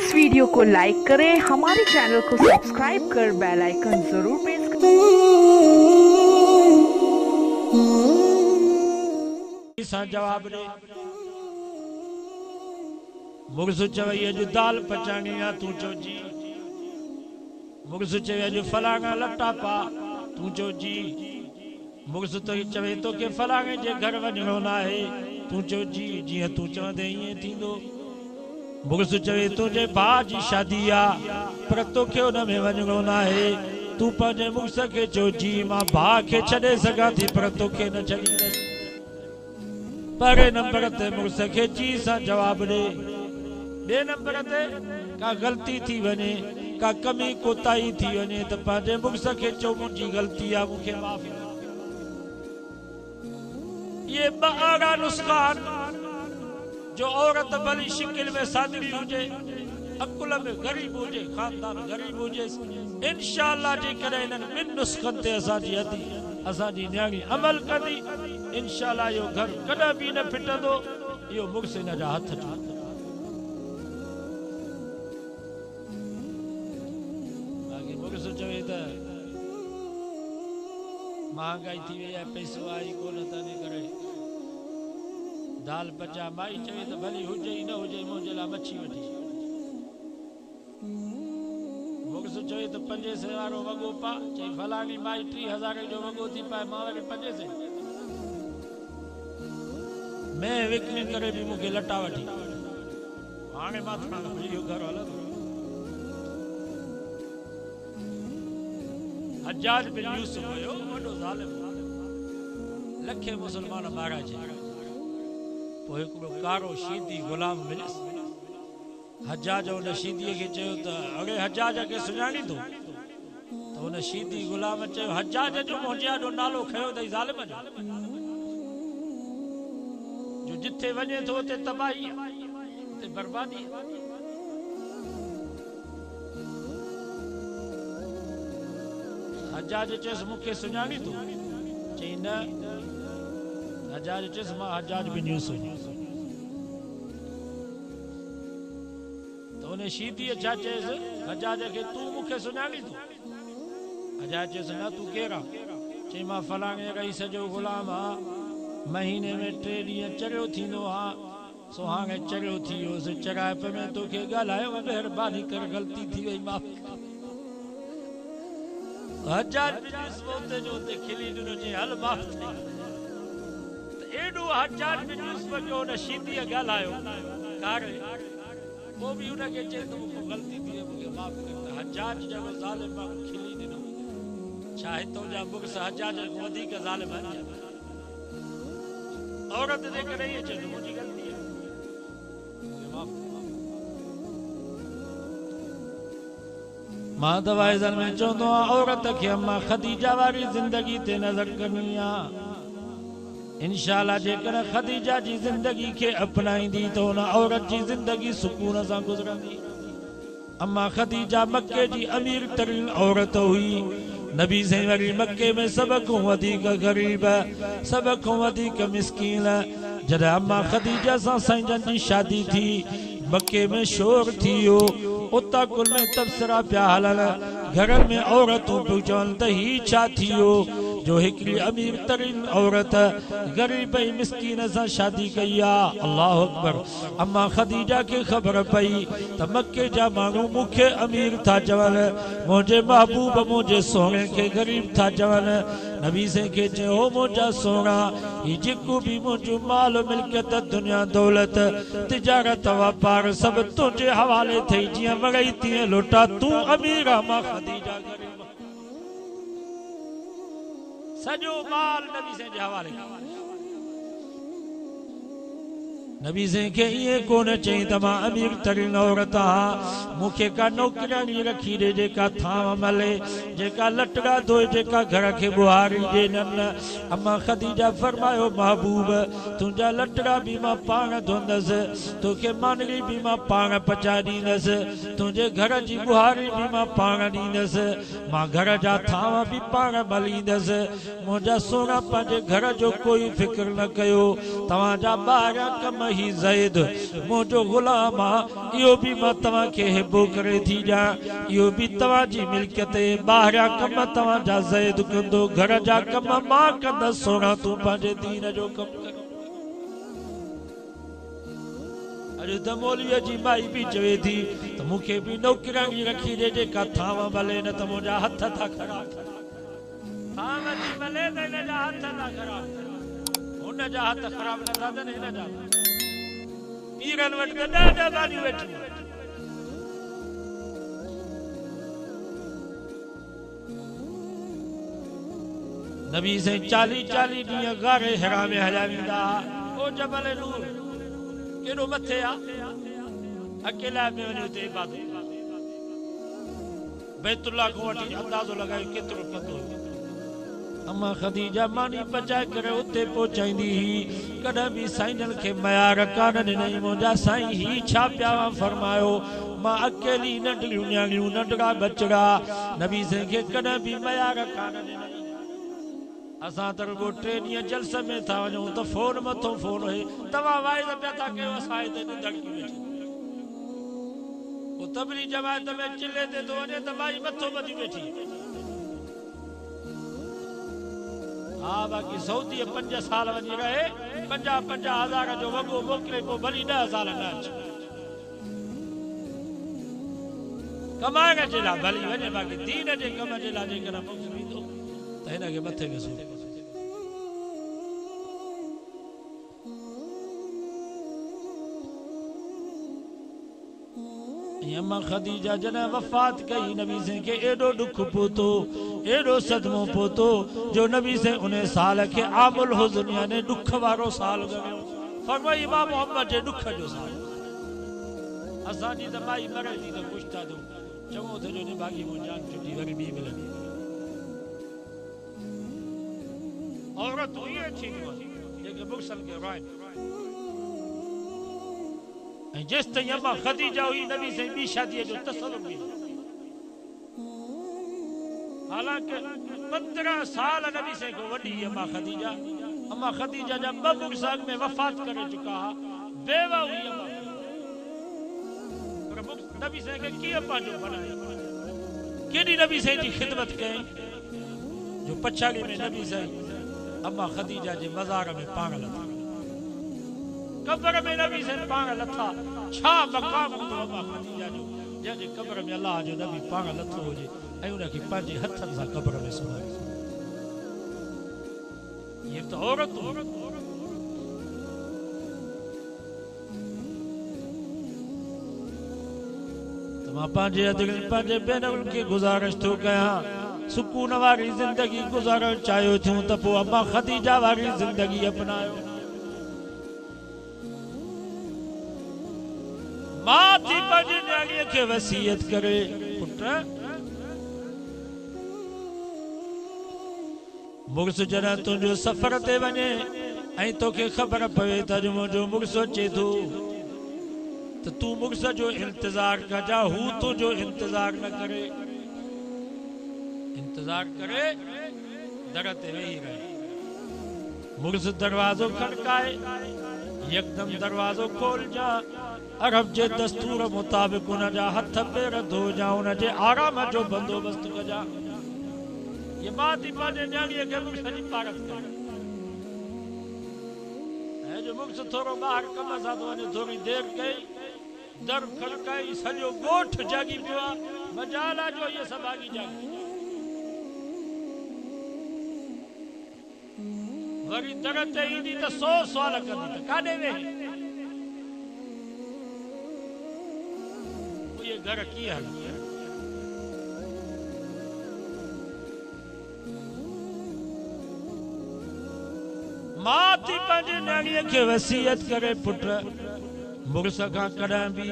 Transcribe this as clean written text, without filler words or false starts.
इस वीडियो को लाइक करें, हमारे चैनल को सब्सक्राइब कर बेल आइकन जरूर प्रेस करें। जवाब ॾे मुगसु चवई अॼु दाल पचाइणी आहे तूं चओ जी। मुगसु चवे अॼु फलाणा लटा पा तूं चओ जी। मुगसु तो चवे तो के फलाणे जे घर वञणो न आहे तूं चओ जी। जीअं तूं चवंदे ईअं थींदो। मुगसु चवे तुंहिंजे भाउ जी शादी आहे पर तोखे हुन में वञणो न आहे तूं पंहिंजे मुगस खे चओ जी मां भाउ खे छॾे सघां थी पर तोखे न छॾींदसि। पहिरें नंबर ते मुगस खे जी सां जवाब ॾे। ॿिए नंबर ते का ग़लती थी वञे, का कमी कोताही थी वञे त पंहिंजे मुगस खे चओ मुंहिंजी ग़लती आहे मूंखे माफ़। ये ॿ नुस्ख़ा जो औरत भली शिकिल में सादगी हुजे, अकुल में गरीब हुजे, खानदान गरीब हुजे, इंशाअल्लाह जी करे इन्हनि ॿिनि नुस्ख़नि ते असांजी न्याणी अमल कंदी इंशाअल्लाह यो घर कॾहिं बि न फिटंदो। इहो मुगस इन जा हथ बाक़ी मुगस चवे त महांगाई थी वई आहे, पैसो आई कोन तने करे दाल पचा। माई चवे त भली हुजे ई न हुजे मुंहिंजे लाइ मच्छी वठी। मुगस चवे त 500 वारो वॻो पा। चई फलाणी माई 3000 जो वॻो थी पाए, मां वरी 500 मैं विकिणे करे बि मूंखे लटा वठी। हाणे मां इहो घर हलंदो। हज्जाज बिन यूसुफ हुयो वॾो ज़ालिम, लखे मुसलमान मारा छॾिया। पोइ हिकिड़ो कारो शीदी गुलाम मिलियसि। हज्जाज उन शीदीअ खे चयो त अॻे हज्जाज खे सुञाणी थो त उन शीदी गुलाम चयो हज्जाज जो मुंहिंजे ॾाढो नालो खयो अथई ज़ालिम जो जिथे वञे थो उते तबाही उते बर्बादी। हज्जाज चयसि मूंखे सुञाणी थो? चई न। हज्जाज चयसि मां हज्जाज बिन यूसुफ। तो उन शीदीअ छा चयसि हज्जाज खे तूं मूंखे सुञाणी थो? हज्जाज चयसि न तूं केरु आहे? चई मां फलाणे रईस जो ग़ुलाम आहे, महीने में 3 ॾींहं चरियो थींदो आहे, सो हाणे चरियो थी वियोसि, चराइप में तोखे ॻाल्हायो, महिरबानी कर ग़लती थी वई माफ़। हज्जाज बिन यूसुफ जो उते खिली ॾिनो, चई हल माफ़ थी। एॾो हज्जाज बिन यूसुफ जो उन शीदीअ ॻाल्हायो कारे, पोइ बि उनखे चए त मूंखे ग़लती थी वई मूंखे माफ़ कर। हज्जाज जो ज़ालिम खिली ॾिनो। छा हितां जा मुगस हज्जाज खां वधीक ज़ालिम आहिनि? औरत जे करे इहे चए मुंहिंजी ग़लती आहे माफ़। मां दवाइज़न में चवंदो आहियां औरत खे अम्मा ख़दीजा वारी ज़िंदगी ते नज़र करणी आहे। इंशाअल्लाह जेकर ख़दीजा जी ज़िंदगी के अपनाईंदी तो उन औरत जी ज़िंदगी सुकून सां गुज़रंदी। अम्मा ख़दीजा मक्के जी अमीर तरीन औरत हुई। नबी से वरी मक्के में सब को वधीक गरीब, सब को वधीक मिस्कीन। जॾहिं अम्मा ख़दीजा सां साईं जन जी शादी थी मक्के में शोर थी वियो, उता कुल में तबसरा पिया हलनि, घर में औरतूं पियूं चवनि त ही छा थी वियो जो हिकिड़ी अमीर तरीन औरत गरीब ऐं मिस्कीन सां शादी कई आहे। अल्लाह अकबर। अम्मा ख़दीजा खे ख़बर पई त मक्के जा माण्हू मूंखे अमीर था चवनि, मुंहिंजे महबूब मुंहिंजे सोणे खे गरीब था चवनि। नबी से खे चयो मुंहिंजा सोना ही जेको बि मुंहिंजो माल मिल्कियत दुनिया दौलत तिजारत वापार सभु तुंहिंजे हवाले थई, जीअं वड़ई तीअं लोटा, तूं अमीर आहे मां ख़दीजा गरीब। सजो माल नबी से हवाले। नबी से के ये कोन चई त मां अमीर तरीन औरत आहियां, मूंखे का नौकरानी रखी ॾे जेका थांव मले, जेका लटड़ा धोए, जेका घर खे बुहारी ॾे। न अम्मा ख़दीजा फरमायो महबूब तुंहिंजा लटड़ा भी मां पाण धोंदसि, तोखे मानड़ी भी मां पाण पचाए ॾींदसि, तुंहिंजे घर जी बुहारी भी मां पाण ॾींदसि, मां घर जा थांव भी पाण मलींदसि। मुंहिंजा सोना पंहिंजे घर जो कोई फिक्र न कयो, तव्हांजा ॿार कम वही ज़ैद मुझो गुलाम आ यो भी मां तवा के हिब्बो करे थी जा यो भी तवा जी मिल्कियत बाहरिया कम तवा जा ज़ैद कंदो घर जा कम मां कंदा सोना तू पंहिंजे दीन जो कम कर अरे त मौलवीअ जी माई भी चवे थी तो मुखे भी नौकरानी रखी दे जेका थावा भले न त मुंहिंजा हथ था ख़राब थाव जी भले न हिन जा हथ था ख़राब हुन जा हथ ख़राब न था थियनि हिन जा पीरनि वटि त ॾह ॻाल्हियूं वेठियूं नबी साईं 40 ॾींहं गारे हिरा में हलिया वेंदा ओ जबल नूर केॾो मथे आ अकेला में वञी उते इबादत बैतुल्लाह को वठी अंदाज़ो लगायो केतिरो पतो अम्मा खदीजा मानी पचाए करे उते पहुचाईंदी ही कॾहिं बि साईंजन खे मयार कान ॾिनई मुंहिंजा साईं ही छा पिया फरमायो मां अकेली नंढड़ियूं न्याणियूं नंढड़ा बचड़ा नबी साईं खे कॾहिं बि मयार कान ॾिनई असां त रुगो 3 ॾींहं जलसे में था वञूं त फोन मथो फोन है तव्हां वाइद पिया था कयो असां हिते धड़की वेठी वो तबली जमात में चिल्ले ते तो वञे त माई मथो ॿधी वेठी हा बाक़ी सऊदी 5 साल वञी रहे 50,000 जो वॻो मोकिले पोइ भली 10 साल न अचे कमाइण जे लाइ भली वञे बाक़ी दीन जे कम जे लाइ जेकॾहिं मुक़्सद ईंदो त हिन खे मथे में सूर अम्मा खदीजा जॾहिं वफ़ात कई नबी साईं खे एॾो दुख पहुतो एॾो सदमो पहुतो जो नबी साईं उन साल खे आमुल हुज़्न यानी दुख वारो साल ॻणियो फरमाई इमाम मोहम्मद जे दुख जो साल असांजी त माई मरे थी त ख़ुशि था थियूं चङो थियो जो बाक़ी मूं जान छुटी वरी ॿी मिलंदी औरत हुई थींदियूं जेके मुग़्सल खे राइनि जेस ताईं अम्मा खदीजा हुई नबी साईं ॿी शादीअ जो तसव्वुर बि हालांकि 15 साल नबी साईं खां वॾी अम्मा खदीजा जा 2 मुग़्ज़ में वफ़ात करे चुका बेवा हुई अम्मा पर नबी साईं खे कीअं पंहिंजो बनायो केॾी नबी साईं जी ख़िदमत कयईं जो पछाड़ी में नबी साईं अम्मा खदीजा जे मज़ार में पाण लथा कब्र में नबी साईं पाण लथा छा मक़ाम हूंदो अम्मा खदीजा जो जंहिंजे कब्र में अल्लाह जो नबी पाण लथो हुजे ऐं उनखे पंहिंजे हथनि सां कब्र में सुम्हारे ये तो औरत तो मां पंहिंजे भेनरुनि खे गुज़ारिश थो कयां सुकून वारी ज़िंदगी गुज़ारण चाहियो थियूं त पोइ अम्मा खदीजा वारी ज़िंदगी अपनायो मां थी पंहिंजी न्याणीअ खे वसीयत करे पुट मुड़ुस जॾहिं तुंहिंजो सफ़र ते वञे ऐं तोखे ख़बर पवे त अॼु मुंहिंजो मुड़ुस अचे थो त तूं मुड़ुस जो इंतज़ार कजा हू तुंहिंजो इंतज़ार न करे इंतज़ार करे दर ते वेही रहे मुड़ुस दरवाज़ो खड़काए यकदम दरवाज़ो खोल जा अरब जे दस्तूर मुताबिक उन जा हथ पेर धो जा उन जे आराम जो बंदोबस्त कजा ये मां थी पंहिंजे न्याणीअ खे मुड़ुस जी पारत करे ऐं जो मुड़ुस थोरो ॿाहिरि कम सां थो वञे थोरी देरि कई दर खड़काई सॼो ॻोठ जागी पियो आहे मजाल आहे जो इहे सभु आगी जागी वरी दर ते ईंदी त 100 सुवाल कंदी त काॾे वेही ये घर की हाल मां थी पंहिंजे न्याणीअ खे वसीयत करे पुट मुड़ुस खां कॾहिं बि